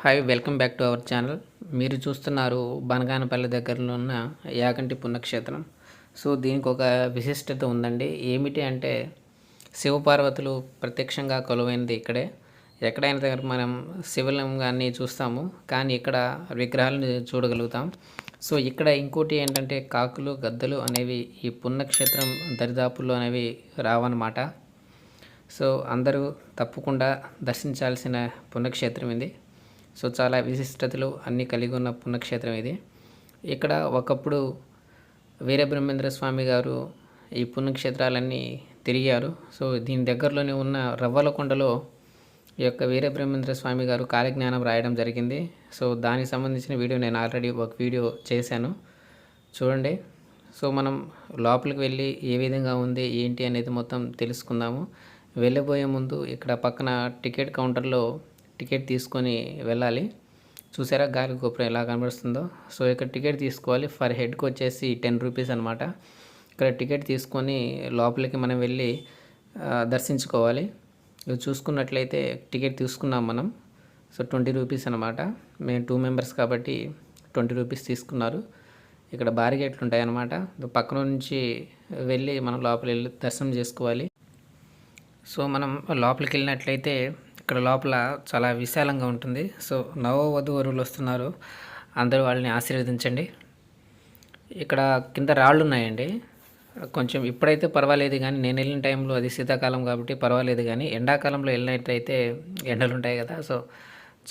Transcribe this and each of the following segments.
Hi welcome back to our channel. మీరు చూస్తున్నారు బనగానపల్లి దగ్గరలో ఉన్న యాగంటి పుణ్యక్షేత్రం. సో దీనికి ఒక విశిష్టత ఉందండి. ఏమిటి అంటే శివపార్వతులు ప్రత్యక్షంగా కొలువైనది ఇక్కడే. ఎక్కడైనా దగ్గర మనం శివలింగాన్ని చూస్తాము, కానీ ఇక్కడ విగ్రహాలను చూడగలుగుతాం. సో ఇక్కడ ఇంకోటి ఏంటంటే కాకులు గద్దలు అనేవి ఈ పుణ్యక్షేత్రం దరిదాపుల్లో అనేవి రావన్నమాట. సో అందరూ తప్పకుండా దర్శించాల్సిన పుణ్యక్షేత్రం ఇది. సో చాలా విశిష్టతలు అన్నీ కలిగి ఉన్న పుణ్యక్షేత్రం ఇది. ఇక్కడ ఒకప్పుడు వీరబ్రహ్మేంద్ర స్వామి గారు ఈ పుణ్యక్షేత్రాలన్నీ తిరిగారు. సో దీని దగ్గరలోనే ఉన్న రవ్వలకొండలో ఈ యొక్క వీరబ్రహ్మేంద్ర స్వామి గారు కాలజ్ఞానం రాయడం జరిగింది. సో దానికి సంబంధించిన వీడియో నేను ఆల్రెడీ ఒక వీడియో చేశాను, చూడండి. సో మనం లోపలికి వెళ్ళి ఏ విధంగా ఉంది ఏంటి అనేది మొత్తం తెలుసుకుందాము. వెళ్ళబోయే ముందు ఇక్కడ పక్కన టికెట్ కౌంటర్లో టికెట్ తీసుకొని వెళ్ళాలి. చూసారా గాలి గోపురం ఎలా కనబడుతుందో. సో ఇక్కడ టికెట్ తీసుకోవాలి. ఫర్ హెడ్కి వచ్చేసి 10 రూపీస్ అనమాట. ఇక్కడ టికెట్ తీసుకొని లోపలికి మనం వెళ్ళి దర్శించుకోవాలి. ఇవి చూసుకున్నట్లయితే టికెట్ తీసుకున్నాం మనం. సో 20 రూపీస్ అనమాట. మేము 2 మెంబర్స్ కాబట్టి 20 రూపీస్ తీసుకున్నారు. ఇక్కడ బారిగేట్లు ఉంటాయన్నమాట. పక్కన నుంచి వెళ్ళి మనం లోపల వెళ్ళి దర్శనం చేసుకోవాలి. సో మనం లోపలికి వెళ్ళినట్లయితే ఇక్కడ లోపల చాలా విశాలంగా ఉంటుంది. సో నవవధూవరులు వస్తున్నారు, అందరూ వాళ్ళని ఆశీర్వదించండి. ఇక్కడ కింద రాళ్ళు ఉన్నాయండి. కొంచెం ఇప్పుడైతే పర్వాలేదు, కానీ నేను వెళ్ళిన టైంలో అది శీతాకాలం కాబట్టి పర్వాలేదు, కానీ ఎండాకాలంలో వెళ్ళినట్టయితే ఎండలు ఉంటాయి కదా. సో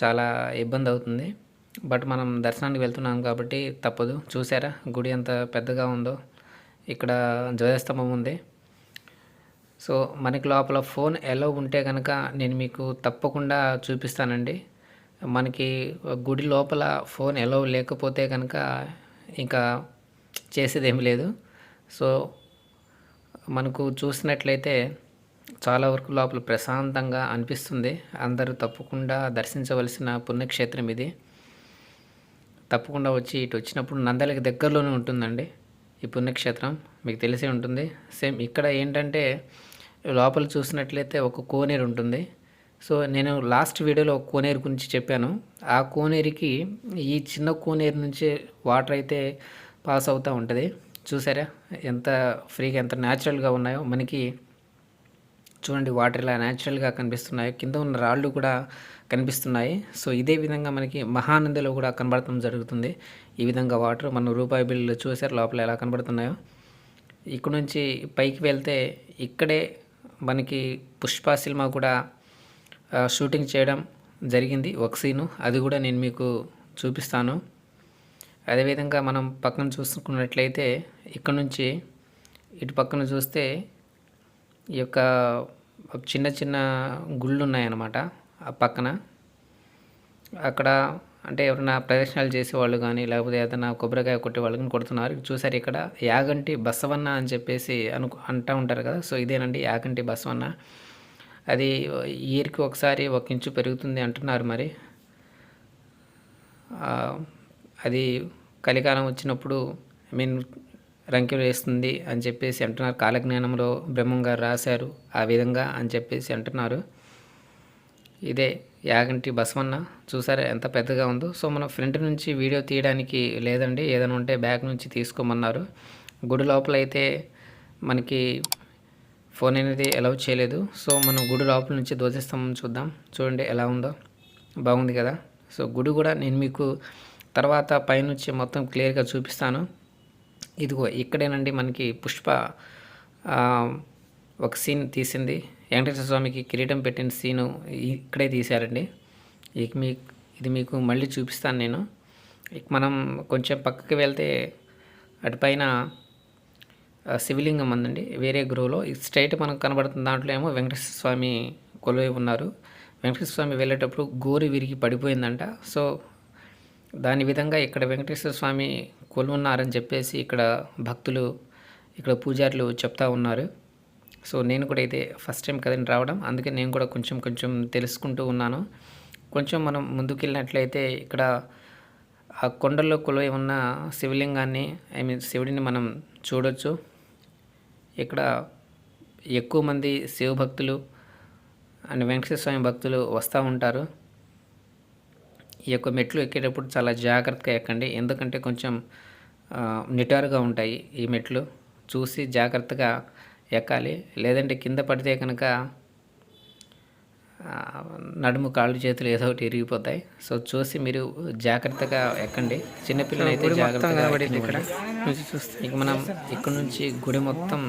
చాలా ఇబ్బంది అవుతుంది. బట్ మనం దర్శనానికి వెళ్తున్నాం కాబట్టి తప్పదు. చూసారా గుడి ఎంత పెద్దగా ఉందో. ఇక్కడ ధ్వజస్తంభం ఉంది. సో మనకి లోపల ఫోన్ ఎలో ఉంటే కనుక నేను మీకు తప్పకుండా చూపిస్తానండి. మనకి గుడి లోపల ఫోన్ ఎలో లేకపోతే కనుక ఇంకా చేసేది ఏమి లేదు. సో మనకు చూసినట్లయితే చాలా వరకు లోపల ప్రశాంతంగా అనిపిస్తుంది. అందరూ తప్పకుండా దర్శించవలసిన పుణ్యక్షేత్రం ఇది. తప్పకుండా వచ్చి ఇటు వచ్చినప్పుడు నందలకి దగ్గరలోనే ఉంటుందండి ఈ పుణ్యక్షేత్రం, మీకు తెలిసే ఉంటుంది. సేమ్ ఇక్కడ ఏంటంటే లోపల చూసినట్లయితే ఒక కోనేరు ఉంటుంది. సో నేను లాస్ట్ వీడియోలో ఒక కోనేరు గురించి చెప్పాను. ఆ కోనేరుకి ఈ చిన్న కోనేరు నుంచి వాటర్ అయితే పాస్ అవుతూ ఉంటుంది. చూసారా ఎంత ఫ్రీగా, ఎంత న్యాచురల్గా ఉన్నాయో మనకి. చూడండి వాటర్ ఇలా న్యాచురల్గా కనిపిస్తున్నాయి, కింద ఉన్న రాళ్ళు కూడా కనిపిస్తున్నాయి. సో ఇదే విధంగా మనకి మహానందిలో కూడా కనబడటం జరుగుతుంది. ఈ విధంగా వాటర్ మన రూపాయి బిల్లు చూసారు లోపల ఎలా కనబడుతున్నాయో. ఇక్కడ నుంచి పైకి వెళ్తే ఇక్కడే మనకి పుష్ప సినిమా కూడా షూటింగ్ చేయడం జరిగింది, ఒక సీను. అది కూడా నేను మీకు చూపిస్తాను. అదేవిధంగా మనం పక్కన చూసుకున్నట్లయితే ఇక్కడ నుంచి ఇటు పక్కన చూస్తే ఈ యొక్క చిన్న చిన్న గుళ్ళు ఉన్నాయన్నమాట. ఆ పక్కన అక్కడ అంటే ఎవరైనా ప్రదర్శనలు చేసేవాళ్ళు కానీ లేకపోతే ఏదైనా కొబ్బరికాయ కొట్టే వాళ్ళు కానీ కొడుతున్నారు. చూసారు ఇక్కడ యాగంటి బసవన్న అని చెప్పేసి అంటూ ఉంటారు కదా. సో ఇదేనండి యాగంటి బసవన్న. అది ఇయర్కి ఒకసారి 1 ఇంచు పెరుగుతుంది అంటున్నారు. మరి అది కలికాలం వచ్చినప్పుడు రంకెలు వేస్తుంది అని చెప్పేసి అంటున్నారు. కాలజ్ఞానంలో బ్రహ్మం గారు రాశారు ఆ విధంగా అని చెప్పేసి అంటున్నారు. ఇదే యాగంటి బసవన్న. చూసారా ఎంత పెద్దగా ఉందో. సో మనం ఫ్రంట్ నుంచి వీడియో తీయడానికి లేదండి, ఏదైనా ఉంటే బ్యాక్ నుంచి తీసుకోమన్నారు. గుడి లోపల అయితే మనకి ఫోన్ అనేది అలౌ చేయలేదు. సో మనం గుడి లోపల నుంచి ధ్వజస్తంభం చూద్దాం. చూడండి ఎలా ఉందో, బాగుంది కదా. సో గుడి కూడా నేను మీకు తర్వాత పైనుంచి మొత్తం క్లియర్గా చూపిస్తాను. ఇదిగో ఇక్కడేనండి మనకి పుష్ప ఒక సీన్ తీసింది. వెంకటేశ్వర స్వామికి కిరీటం పెట్టిన సీను ఇక్కడే తీశారండి. ఇది మీకు మళ్ళీ చూపిస్తాను నేను. మనం కొంచెం పక్కకి వెళ్తే అటుపైన శివలింగం ఉందండి వేరే గురువులో. స్ట్రైట్ మనకు కనబడుతున్న దాంట్లో ఏమో వెంకటేశ్వర స్వామి కొలువై ఉన్నారు. వెంకటేశ్వర స్వామి వెళ్ళేటప్పుడు గోరి విరిగి పడిపోయిందంట. సో దాని విధంగా ఇక్కడ వెంకటేశ్వర స్వామి కొలువున్నారని చెప్పేసి ఇక్కడ భక్తులు, ఇక్కడ పూజారులు చెప్తా ఉన్నారు. సో నేను కూడా అయితే ఫస్ట్ టైం కదండి రావడం, అందుకే నేను కూడా కొంచెం తెలుసుకుంటూ ఉన్నాను. కొంచెం మనం ముందుకు వెళ్ళినట్లయితే ఇక్కడ ఆ కొండల్లో కొలువై ఉన్న శివలింగాన్ని శివుడిని మనం చూడొచ్చు. ఇక్కడ ఎక్కువ మంది శివభక్తులు అండ్ వెంకటేశ్వర స్వామి భక్తులు వస్తూ ఉంటారు. ఈ యొక్క మెట్లు ఎక్కేటప్పుడు చాలా జాగ్రత్తగా ఎక్కండి, ఎందుకంటే కొంచెం నిటారుగా ఉంటాయి ఈ మెట్లు. చూసి జాగ్రత్తగా ఎక్కాలి, లేదంటే కింద పడితే కనుక నడుము కాళ్ళు చేతులు ఏదో ఒకటి ఇరిగిపోతాయి. సో చూసి మీరు జాగ్రత్తగా ఎక్కండి. చిన్నపిల్లలు అయితే జాగ్రత్తగా ఇక్కడ చూస్తే ఇక మనం ఇక్కడ నుంచి గుడి మొత్తం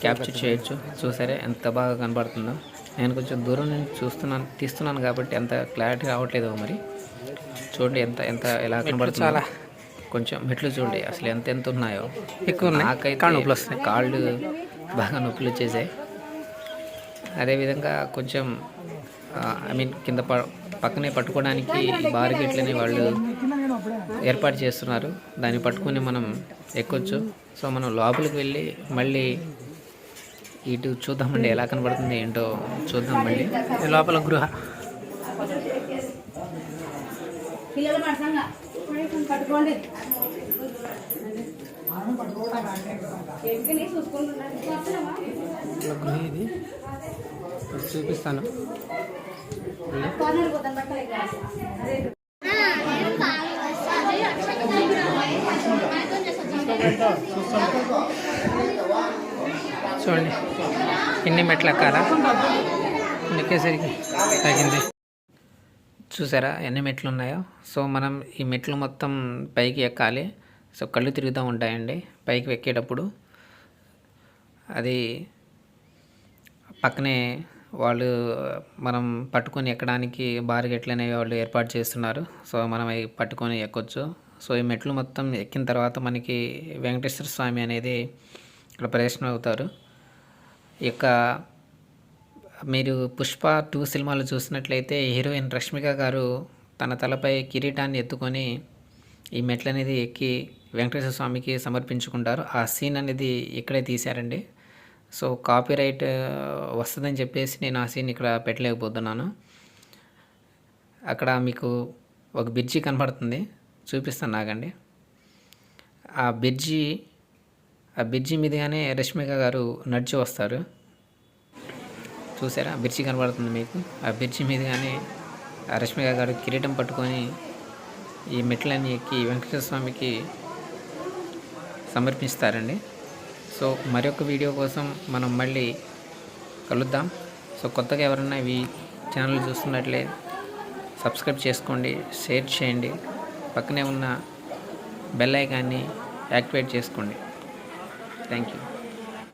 క్యాప్చర్ చేయొచ్చు. చూసారే ఎంత బాగా కనబడుతుందో. నేను కొంచెం దూరం నుంచి తీస్తున్నాను కాబట్టి ఎంత క్లారిటీ రావట్లేదు. మరి చూడండి ఎంత ఎంత ఎలా కనబడుతుందో. చాలా కొంచెం మెట్లు చూడండి అసలు ఎంత ఉన్నాయో. ఎక్కువ నాకైతే నొప్పులు వస్తాయి, కాళ్ళు బాగా నొప్పులు వచ్చేసాయి. అదేవిధంగా కొంచెం కింద పక్కనే పట్టుకోవడానికి బారిగేట్లని వాళ్ళు ఏర్పాటు చేస్తున్నారు. దాన్ని పట్టుకొని మనం ఎక్కొచ్చు. సో మనం లోపలికి వెళ్ళి మళ్ళీ ఇటు చూద్దామండి ఎలా కనబడుతుంది ఏంటో చూద్దాం. మళ్ళీ లోపల గృహ గృహ ఇది చూపిస్తాను. చూడండి ఎన్ని మెట్లు ఎక్కాలా, ఎక్కేసరికి తగ్గింది. చూసారా ఎన్ని మెట్లు ఉన్నాయో. సో మనం ఈ మెట్లు మొత్తం పైకి ఎక్కాలి. సో కళ్ళు తిరుగుతూ ఉంటాయండి పైకి ఎక్కేటప్పుడు. అది పక్కనే వాళ్ళు మనం పట్టుకొని ఎక్కడానికి బారిగేట్లు అనేవి వాళ్ళు ఏర్పాటు చేస్తున్నారు. సో మనం అవి పట్టుకొని ఎక్కొచ్చు. సో ఈ మెట్లు మొత్తం ఎక్కిన తర్వాత మనకి వెంకటేశ్వర స్వామి అనేది ఇక్కడ ప్రదర్శన అవుతారు. ఇక మీరు పుష్ప 2 సినిమాలు చూసినట్లయితే హీరోయిన్ రష్మిక గారు తన తలపై కిరీటాన్ని ఎత్తుకొని ఈ మెట్లు అనేది ఎక్కి వెంకటేశ్వర స్వామికి సమర్పించుకుంటారు. ఆ సీన్ అనేది ఇక్కడే తీశారండి. సో కాపీరైట్ వస్తుందని చెప్పేసి నేను ఆ సీన్ ఇక్కడ పెట్టలేకపోతున్నాను. అక్కడ మీకు ఒక బ్రిడ్జి కనబడుతుంది, చూపిస్తాను నాకండి. ఆ బ్రిడ్జి మీదుగానే రష్మిక గారు నడిచి వస్తారు. చూసారా బ్రిడ్జి కనబడుతుంది మీకు. ఆ బ్రిడ్జి మీదుగానే రష్మిక గారు కిరీటం పట్టుకొని ఈ మెట్లన్నీ ఎక్కి వెంకటేశ్వర స్వామికి సమర్పిస్తారండి. సో మరొక వీడియో కోసం మనం మళ్ళీ కలుద్దాం. సో కొత్తగా ఎవరైనా ఈ ఛానల్ చూస్తున్నట్లే సబ్స్క్రైబ్ చేసుకోండి, షేర్ చేయండి, పక్కనే ఉన్న బెల్ ఐకాన్ని యాక్టివేట్ చేసుకోండి. Thank you.